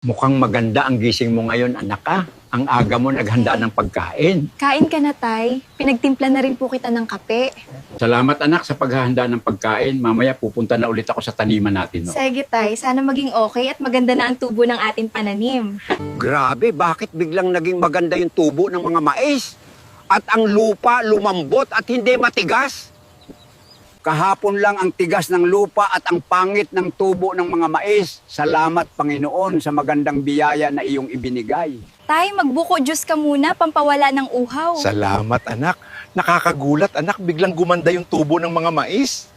Mukhang maganda ang gising mo ngayon, anak ah. Ang aga mo naghanda ng pagkain. Kain ka na, Tay. Pinagtimpla na rin po kita ng kape. Salamat anak sa paghahanda ng pagkain. Mamaya pupunta na ulit ako sa taniman natin. No? Sige, Tay. Sana maging okay at maganda na ang tubo ng ating pananim. Grabe, bakit biglang naging maganda yung tubo ng mga mais? At ang lupa lumambot at hindi matigas? Kahapon lang ang tigas ng lupa at ang pangit ng tubo ng mga mais. Salamat, Panginoon, sa magandang biyaya na iyong ibinigay. Tay, magbuko juice ka muna, pampawala ng uhaw. Salamat, anak. Nakakagulat, anak. Biglang gumanda yung tubo ng mga mais.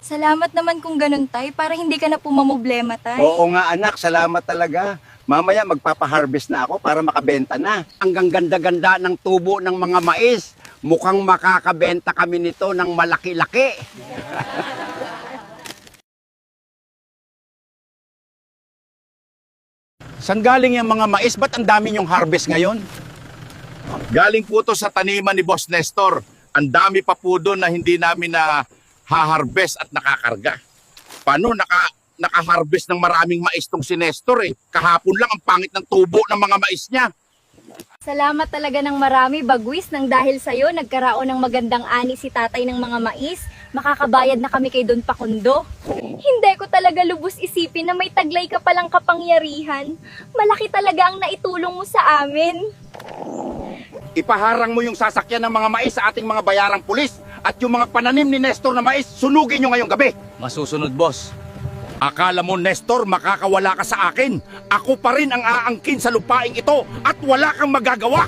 Salamat naman kung ganun, Tay, para hindi ka na po mamblema, Tay. Oo nga, anak, salamat talaga. Mamaya magpapaharvest na ako para makabenta na. Ang ganda-ganda ng tubo ng mga mais. Mukhang makakabenta kami nito ng malaki-laki. Saan galing yung mga mais? Ba't ang dami yung harvest ngayon? Galing po to sa taniman ni Boss Nestor. Ang dami pa po doon na hindi namin na ha-harvest at nakakarga. Paano naka-harvest ng maraming mais tong si Nestor eh? Kahapon lang ang pangit ng tubo ng mga mais niya. Salamat talaga ng marami, Bagwis, nang dahil sa'yo, nagkaraon ng magandang ani si tatay ng mga mais. Makakabayad na kami kay Don Pakundo. Hindi ko talaga lubos isipin na may taglay ka palang kapangyarihan. Malaki talaga ang naitulong mo sa amin. Ipaharang mo yung sasakyan ng mga mais sa ating mga bayarang pulis at yung mga pananim ni Nestor na mais, sunugin nyo ngayong gabi. Masusunod, boss. Akala mo, Nestor, makakawala ka sa akin? Ako pa rin ang aangkin sa lupaing ito at wala kang magagawa.